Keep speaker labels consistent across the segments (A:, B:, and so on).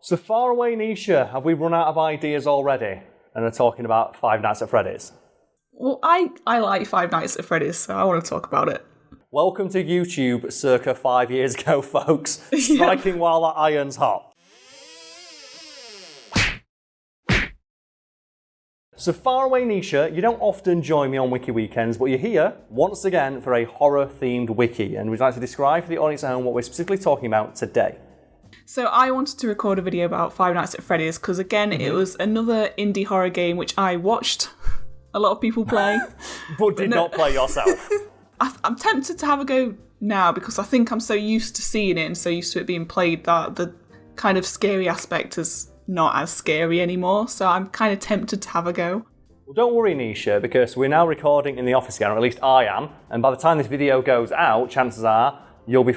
A: So far away, Nisha, have we run out of ideas already? And are talking about Five Nights at Freddy's?
B: Well, I like Five Nights at Freddy's, so I want to talk about it.
A: Welcome to YouTube circa 5 years ago, folks. Striking while the iron's hot. So far away, Nisha, you don't often join me on Wiki Weekends, but you're here once again for a horror-themed wiki, and we'd like to describe for the audience at home what we're specifically talking about today.
B: So I wanted to record a video about Five Nights at Freddy's because, again, it was another indie horror game which I watched a lot of people play.
A: but did not play yourself.
B: I'm tempted to have a go now because I think I'm so used to seeing it and so used to it being played that the kind of scary aspect is not as scary anymore, so I'm kind of tempted to have a go.
A: Well, don't worry, Nisha, because we're now recording in the office again, or at least I am, and by the time this video goes out, chances are you'll be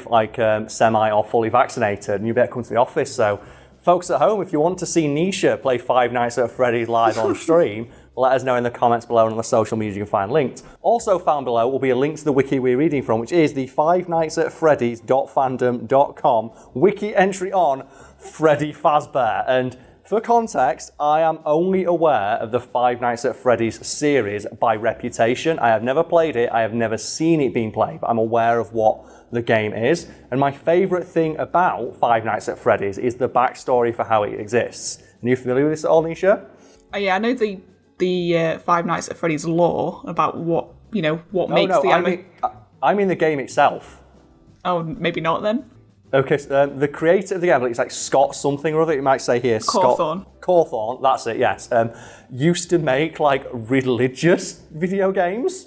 A: semi or fully vaccinated and you better come to the office. So folks at home, if you want to see Nisha play Five Nights at Freddy's live on stream, let us know in the comments below and on the social media you can find linked. Also found below will be a link to the wiki we're reading from, which is the Five Nights at Freddy's.fandom.com wiki entry on Freddy Fazbear. And for context, I am only aware of the Five Nights at Freddy's series by reputation. I have never played it, I have never seen it being played, but I'm aware of what the game is. And my favourite thing about Five Nights at Freddy's is the backstory for how it exists. Are you familiar with this at all, Nisha?
B: Yeah, I know the Five Nights at Freddy's lore about what makes the anime.
A: I mean the game itself.
B: Oh, maybe not then.
A: Okay, so, the creator of the game, it's like Scott something or other, it might say here. Cawthorne, that's it, yes. Used to make like religious video games,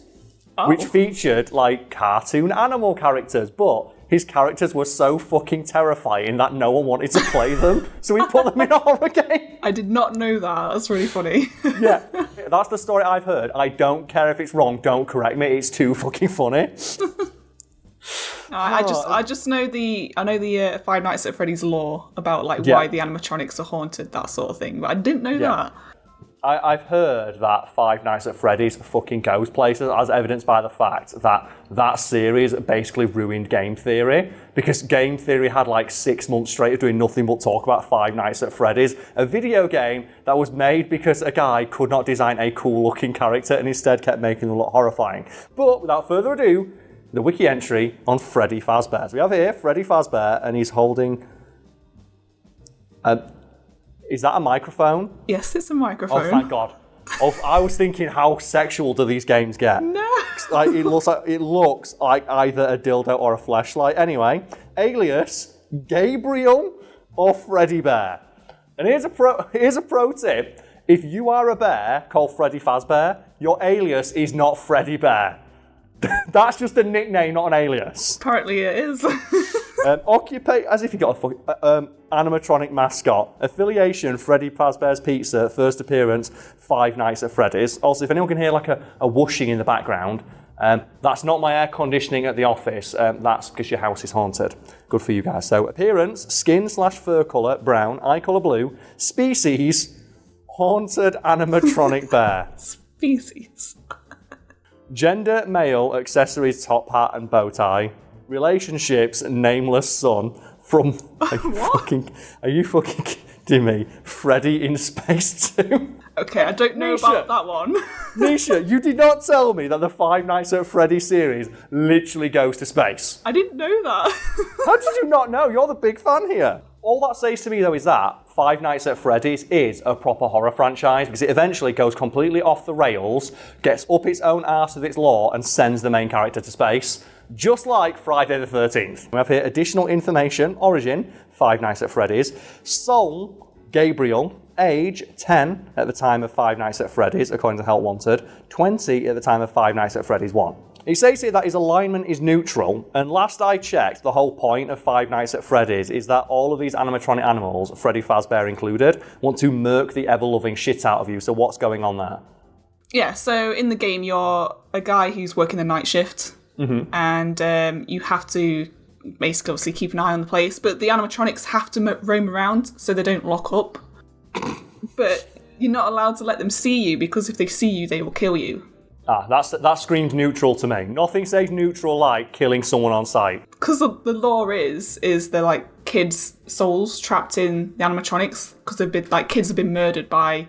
A: which featured like cartoon animal characters, but his characters were so fucking terrifying that no one wanted to play them, so he put them in a horror game.
B: I did not know that, that's really funny.
A: Yeah, that's the story I've heard. I don't care if it's wrong, don't correct me, it's too fucking funny.
B: I just know the Five Nights at Freddy's lore about why the animatronics are haunted, that sort of thing. But I didn't know that.
A: I've heard that Five Nights at Freddy's fucking goes places, as evidenced by the fact that series basically ruined game theory, because game theory had 6 months straight of doing nothing but talk about Five Nights at Freddy's, a video game that was made because a guy could not design a cool looking character and instead kept making them look horrifying. But without further ado, the wiki entry on Freddy Fazbear. So we have here Freddy Fazbear, and he's holding. Is that a microphone?
B: Yes, it's a microphone.
A: Oh, thank God. I was thinking, how sexual do these games get?
B: No.
A: It looks like either a dildo or a fleshlight. Anyway, alias Gabriel or Freddy Bear. And here's a pro tip: if you are a bear called Freddy Fazbear, your alias is not Freddy Bear. That's just a nickname, not an alias.
B: Apparently it is.
A: Occupy, as if you got a animatronic mascot. Affiliation, Freddy Fazbear's Pizza. First appearance, Five Nights at Freddy's. Also, if anyone can hear a whooshing in the background, that's not my air conditioning at the office. That's because your house is haunted. Good for you guys. So, appearance, skin/fur colour, brown, eye colour blue. Species, haunted animatronic bear.
B: Species.
A: Gender, male, accessories, top hat and bow tie. Relationships, nameless son. From, are you fucking kidding me? Freddy in Space 2?
B: Okay, I don't know about that one.
A: Nisha, you did not tell me that the Five Nights at Freddy series literally goes to space.
B: I didn't know that.
A: How did you not know? You're the big fan here. All that says to me, though, is that Five Nights at Freddy's is a proper horror franchise because it eventually goes completely off the rails, gets up its own arse with its lore, and sends the main character to space, just like Friday the 13th. We have here additional information. Origin, Five Nights at Freddy's. Song, Gabriel. Age, 10 at the time of Five Nights at Freddy's, according to Help Wanted. 20 at the time of Five Nights at Freddy's 1. He says here that his alignment is neutral, and last I checked, the whole point of Five Nights at Freddy's is that all of these animatronic animals, Freddy Fazbear included, want to murk the ever-loving shit out of you. So what's going on there?
B: Yeah, so in the game, you're a guy who's working the night shift, and you have to basically obviously keep an eye on the place, but the animatronics have to roam around so they don't lock up. But you're not allowed to let them see you, because if they see you, they will kill you.
A: That screams neutral to me. Nothing says neutral like killing someone on sight.
B: Because the law is they're kids' souls trapped in the animatronics because they've been like kids have been murdered by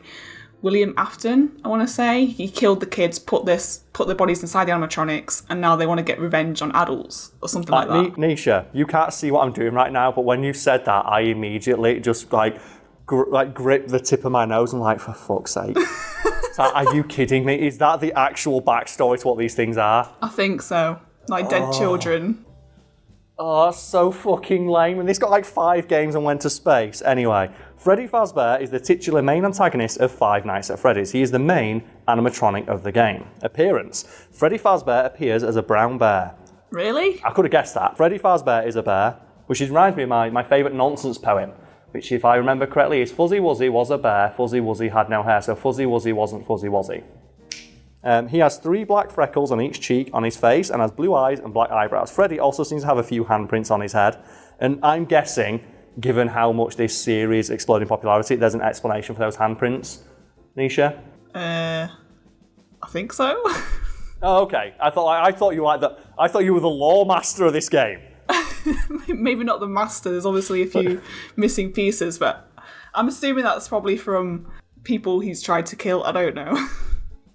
B: William Afton, I want to say. He killed the kids, put their bodies inside the animatronics, and now they want to get revenge on adults or something like that.
A: Nisha, you can't see what I'm doing right now, but when you said that, I immediately just grip the tip of my nose and like, for fuck's sake. Are you kidding me? Is that the actual backstory to what these things are?
B: I think so. Like dead children.
A: Oh, that's so fucking lame. And this got like 5 games and went to space. Anyway, Freddy Fazbear is the titular main antagonist of Five Nights at Freddy's. He is the main animatronic of the game. Appearance. Freddy Fazbear appears as a brown bear.
B: Really?
A: I could have guessed that. Freddy Fazbear is a bear, which reminds me of my favourite nonsense poem, which, if I remember correctly, is Fuzzy Wuzzy was a bear, Fuzzy Wuzzy had no hair, so Fuzzy Wuzzy wasn't Fuzzy Wuzzy. He has 3 black freckles on each cheek on his face and has blue eyes and black eyebrows. Freddy also seems to have a few handprints on his head. And I'm guessing, given how much this series exploded in popularity, there's an explanation for those handprints. Nisha?
B: I think so.
A: Oh, okay. I thought you were the lore master of this game.
B: Maybe not the master. There's obviously a few missing pieces, but I'm assuming that's probably from people he's tried to kill. I don't know.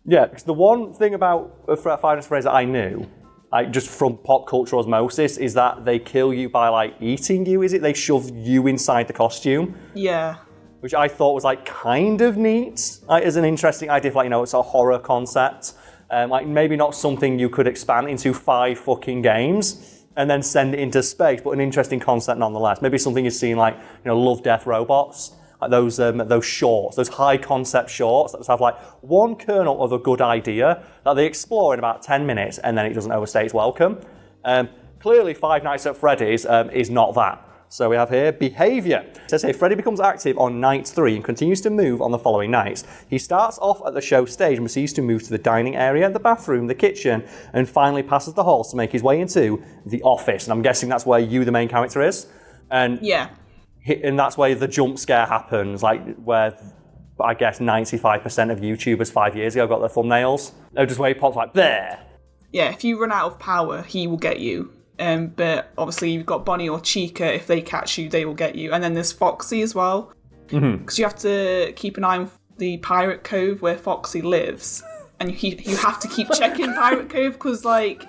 A: Yeah, because the one thing about Five Nights at Freddy's that I knew, like just from pop culture osmosis, is that they kill you by like eating you. Is it? They shove you inside the costume.
B: Yeah.
A: Which I thought was like kind of neat, like, as an interesting idea. Like, it's a horror concept. Like maybe not something you could expand into 5 fucking games and then send it into space, but an interesting concept nonetheless. Maybe something you've seen like, Love, Death, Robots. Like those shorts, those high concept shorts that have like one kernel of a good idea that they explore in about 10 minutes and then it doesn't overstay its welcome. Clearly, Five Nights at Freddy's is not that. So we have here behaviour. It says here, Freddy becomes active on night 3 and continues to move on the following nights. He starts off at the show stage and proceeds to move to the dining area, the bathroom, the kitchen, and finally passes the halls to make his way into the office. And I'm guessing that's where you, the main character, is. And
B: yeah.
A: And that's where the jump scare happens, like where I guess 95% of YouTubers 5 years ago got their thumbnails. They're just where he pops like, there.
B: Yeah, if you run out of power, he will get you. But obviously you've got Bonnie or Chica. If they catch you, they will get you. And then there's Foxy as well. Because you have to keep an eye on the Pirate Cove where Foxy lives. And you have to keep checking Pirate Cove because, like...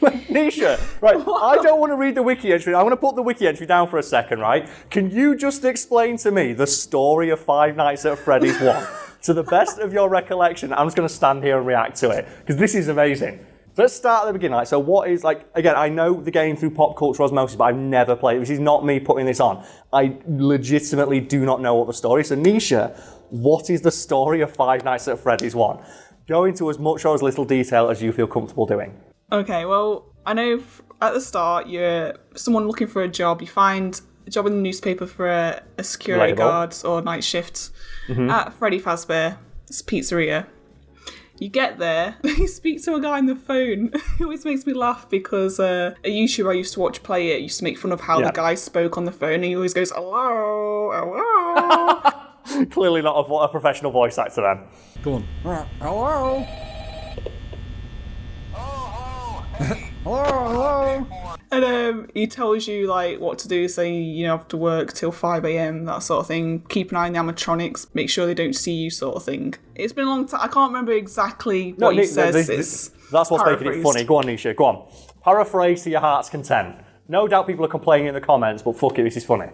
A: Nisha, right, I don't want to read the wiki entry. I want to put the wiki entry down for a second, right? Can you just explain to me the story of Five Nights at Freddy's 1? To the best of your recollection, I'm just going to stand here and react to it, because this is amazing. So let's start at the beginning. Like, so what is, like, again, I know the game through pop culture osmosis, but I've never played it. This is not me putting this on. I legitimately do not know what the story is. So Nisha, what is the story of Five Nights at Freddy's 1? Go into as much or as little detail as you feel comfortable doing.
B: Okay, well, I know at the start you're someone looking for a job. You find a job in the newspaper for a security guard or night shift at Freddy Fazbear's pizzeria. You get there, you speak to a guy on the phone. It always makes me laugh because a YouTuber I used to watch play it used to make fun of how the guy spoke on the phone. And he always goes, hello, hello.
A: Clearly not a professional voice actor then. Go on.
C: Hello? Hello?
B: And he tells you like what to do, saying you have to work till 5 a.m, that sort of thing. Keep an eye on the animatronics, make sure they don't see you, sort of thing. It's been a long time. I can't remember exactly what he says.
A: That's what's making it funny. Go on, Nisha, go on. Paraphrase to your heart's content. No doubt people are complaining in the comments, but fuck it, this is funny.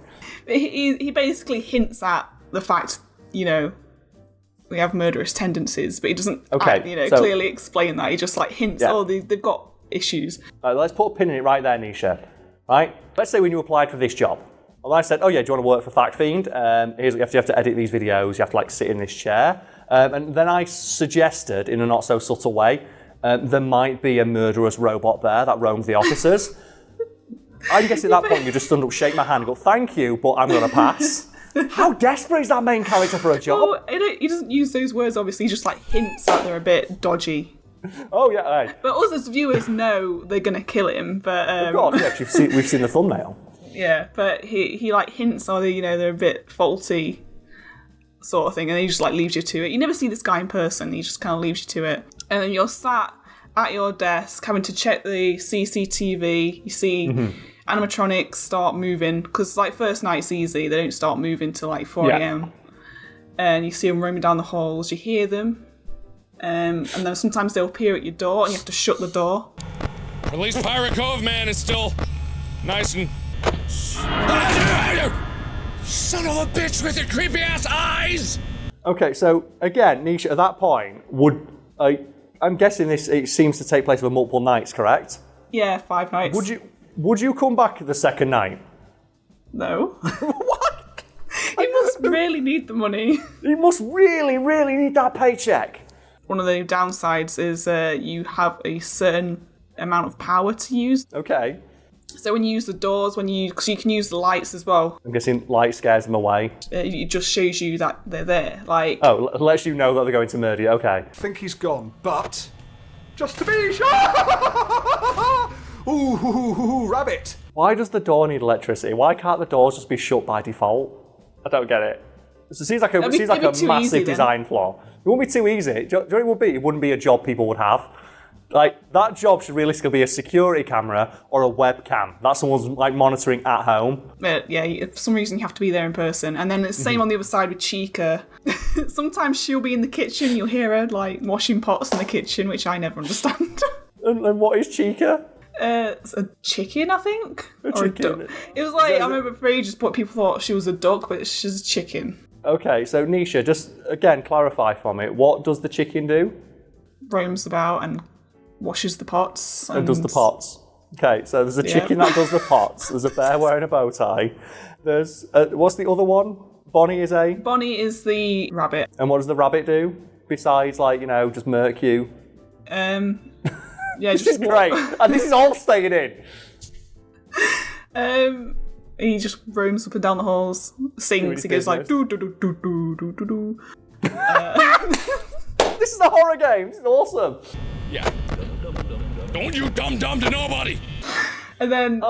B: He basically hints at the fact, we have murderous tendencies, but he doesn't clearly explain that. He just like hints, they've got issues.
A: Right, let's put a pin in it right there, Nisha. Right? Let's say when you applied for this job, well, I said, do you want to work for Fiend? You have to edit these videos, you have to sit in this chair. And then I suggested, in a not so subtle way, there might be a murderous robot bear that roams the offices. I guess at that point you just stood up, shake my hand and go, thank you, but I'm going to pass. How desperate is that main character for a job?
B: Well, he doesn't use those words, obviously. He just hints that they're a bit dodgy.
A: Oh, yeah, right.
B: But us as viewers know they're going to kill him. But
A: of course, yeah, we've seen the thumbnail.
B: Yeah, but he hints, they're a bit faulty sort of thing, and he just leaves you to it. You never see this guy in person, he just kind of leaves you to it. And then you're sat at your desk having to check the CCTV. You see animatronics start moving, because like first night's easy, they don't start moving till like 4 a.m. And you see them roaming down the halls, you hear them, and then sometimes they'll appear at your door and you have to shut the door.
C: At least Pirate Cove, man, is still nice and... Son of a bitch with your creepy ass eyes!
A: Okay, so again, Nisha, at that point, I'm guessing it seems to take place over multiple nights, correct?
B: Yeah, 5 nights.
A: Would you come back the second night?
B: No.
A: What?
B: He must really need the money.
A: He must really, really need that paycheck.
B: One of the downsides is you have a certain amount of power to use.
A: Okay.
B: So when you use the doors, because you can use the lights as well.
A: I'm guessing light scares them away.
B: It just shows you that they're there. Like,
A: oh, lets you know that they're going to murder you. Okay.
D: I think he's gone, but just to be sure. Ooh, rabbit.
A: Why does the door need electricity? Why can't the doors just be shut by default? I don't get it. It seems like a massive design flaw. It wouldn't be too easy. Do you know what it would be? It wouldn't be a job people would have. Like, that job should realistically be a security camera or a webcam. That's someone's like monitoring at home.
B: But yeah, for some reason you have to be there in person. And then it's the same on the other side with Chica. Sometimes she'll be in the kitchen, you'll hear her like washing pots in the kitchen, which I never understand.
A: And what is Chica?
B: It's a chicken, I think.
A: A chicken.
B: It was like, I remember for ages, but people thought she was a duck, but she's a chicken.
A: Okay, so Nisha, just again clarify for me. What does the chicken do?
B: Roams about and washes the pots.
A: And does the pots. Okay, so there's a chicken that does the pots. There's a bear wearing a bow tie. There's what's the other one? Bonnie is
B: the rabbit.
A: And what does the rabbit do besides, like, you know, just murk you?
B: Yeah,
A: this is great, and this is all staying in.
B: He just roams up and down the halls, sings. He goes like do do do do do do do do.
A: This is a horror game. This is awesome.
C: Yeah. Don't you dumb to nobody.
B: And then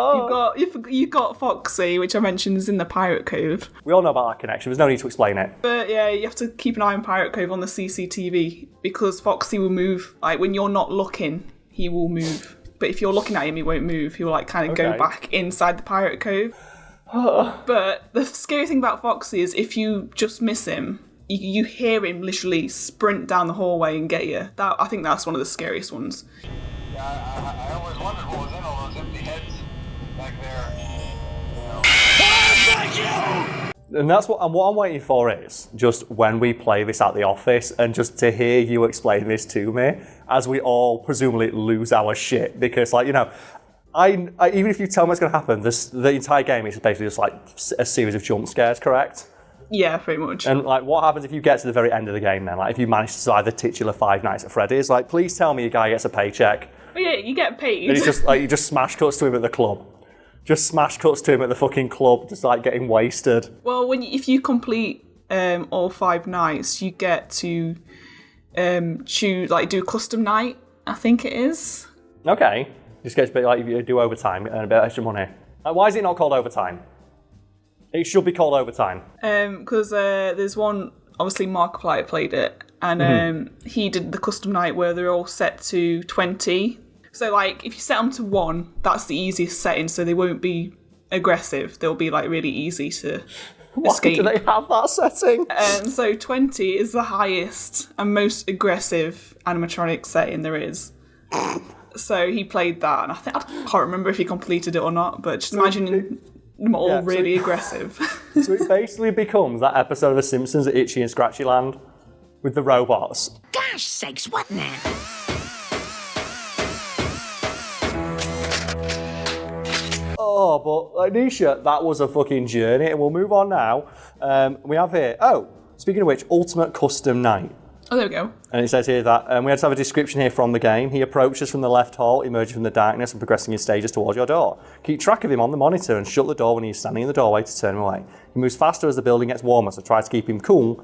B: you've got Foxy, which I mentioned is in the Pirate Cove.
A: We all know about that connection. There's no need to explain it.
B: But yeah, you have to keep an eye on Pirate Cove on the CCTV because Foxy will move. Like when you're not looking, he will move. But if you're looking at him, he won't move. He'll like kind of go back inside the Pirate Cove. But the scary thing about Foxy is if you just miss him, you hear him literally sprint down the hallway and get you. I think that's one of the scariest ones.
E: Yeah, I always wondered what was in all those empty heads back there. You know.
C: Oh, thank you!
A: And that's what I'm waiting for is just when we play this at the office and just to hear you explain this to me as we all presumably lose our shit because, like, you know, I even if you tell me what's going to happen, the entire game is basically just like a series of jump scares, correct?
B: Yeah, pretty much.
A: And like, what happens if you get to the very end of the game then? Like, if you manage to survive the titular Five Nights at Freddy's, like, please tell me your guy gets a paycheck.
B: Oh yeah, you get paid.
A: And he's just like, you just smash cuts to him at the club. Just smash cuts to him at the fucking club, just like getting wasted.
B: Well, if you complete all 5 nights, you get to choose, like, do a custom night, I think it is.
A: Okay. Just gets a bit like if you do overtime and a bit extra money. Like, why is it not called overtime? It should be called overtime.
B: Because there's one, obviously Markiplier played it, and he did the custom night where they're all set to 20. So, like, if you set them to 1, that's the easiest setting, so they won't be aggressive. They'll be, like, really easy to escape.
A: Why do they have that setting?
B: So 20 is the highest and most aggressive animatronic setting there is. So he played that, and I can't remember if he completed it or not, but just imagine them all really aggressive.
A: So it basically becomes that episode of The Simpsons at Itchy and Scratchy Land with the robots.
F: Gosh sakes, what now?
A: Oh, but like, Nisha, that was a fucking journey, and we'll move on now. We have here, speaking of which, Ultimate Custom Night.
B: Oh, there we go.
A: And it says here that we had to have a description here from the game. He approaches from the left hall, emerging from the darkness and progressing in stages towards your door. Keep track of him on the monitor and shut the door when he's standing in the doorway to turn him away. He moves faster as the building gets warmer, so try to keep him cool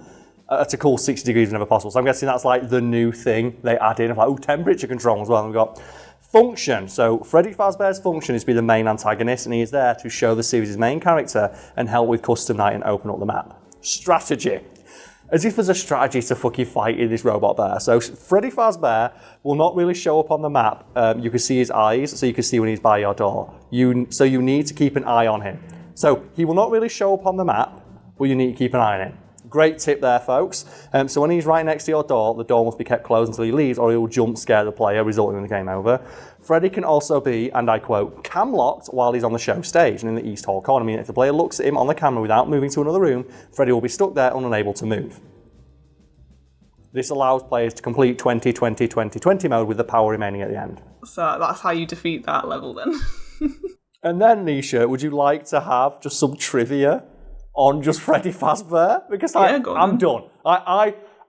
A: at a cool 60 degrees whenever possible. So I'm guessing that's like the new thing they add in of like, temperature control as well. And we've got function. So Freddy Fazbear's function is to be the main antagonist, and he is there to show the series' main character and help with custom night and open up the map. Strategy. As if there's a strategy to fucking fight in this robot bear. So Freddy Fazbear will not really show up on the map. You can see his eyes, so you can see when he's by your door. So you need to keep an eye on him. So he will not really show up on the map, but you need to keep an eye on him. Great tip there, folks. So when he's right next to your door, the door must be kept closed until he leaves, or he will jump scare the player, resulting in the game over. Freddy can also be, and I quote, cam-locked while he's on the show stage and in the East Hall corner. I mean, if the player looks at him on the camera without moving to another room, Freddy will be stuck there and unable to move. This allows players to complete 20-20-20-20 mode with the power remaining at the end.
B: So that's how you defeat that level then.
A: And then, Nisha, would you like to have just some trivia on just Freddy Fazbear? Because I'm done.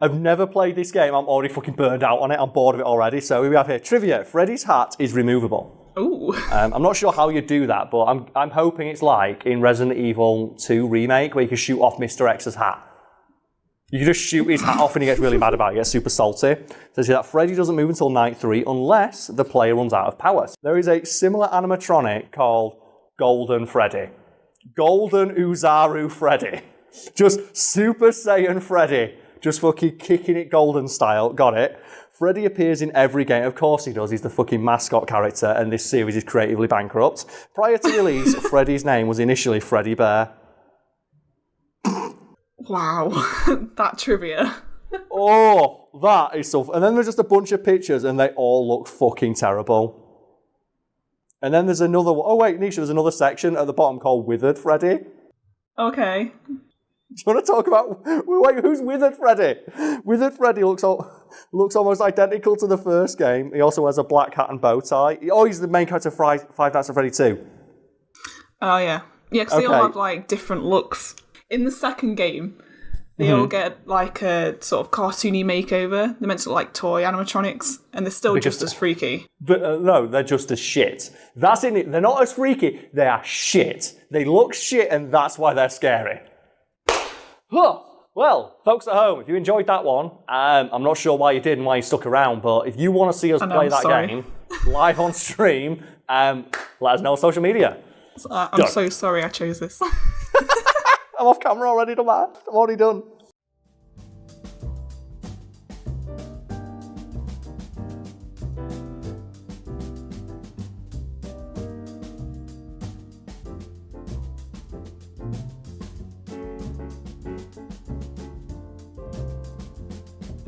A: I've never played this game. I'm already fucking burned out on it. I'm bored of it already. So we have here trivia. Freddy's hat is removable.
B: Ooh.
A: I'm not sure how you do that, but I'm hoping it's like in Resident Evil 2 Remake where you can shoot off Mr. X's hat. You can just shoot his hat off and he gets really mad about it. He gets super salty. So see that Freddy doesn't move until night 3 unless the player runs out of power. There is a similar animatronic called Golden Freddy. Golden Uzaru Freddy. Just Super Saiyan Freddy. Just fucking kicking it golden style. Got it. Freddy appears in every game. Of course he does. He's the fucking mascot character and this series is creatively bankrupt. Prior to release, Freddy's name was initially Freddy Bear.
B: Wow. That trivia.
A: Oh, that is so... And then there's just a bunch of pictures and they all look fucking terrible. And then there's another one. Oh, wait, Nisha, there's another section at the bottom called Withered Freddy.
B: Okay.
A: Do you want to talk about... Wait, who's Withered Freddy? Withered Freddy looks almost identical to the first game. He also wears a black hat and bow tie. Oh, he's the main character of Five Nights at Freddy 2.
B: Oh, yeah. Yeah, because they all have, like, different looks. In the second game, they all get, like, a sort of cartoony makeover. They're meant to look like toy animatronics, and they're still just as freaky. But
A: no, they're just as shit. That's in it. They're not as freaky. They are shit. They look shit, and that's why they're scary. Huh. Well, folks at home, if you enjoyed that one, I'm not sure why you did and why you stuck around, but if you want to see us play that game live on stream, let us know on social media.
B: I'm so sorry I chose this.
A: I'm off camera already, I'm already done.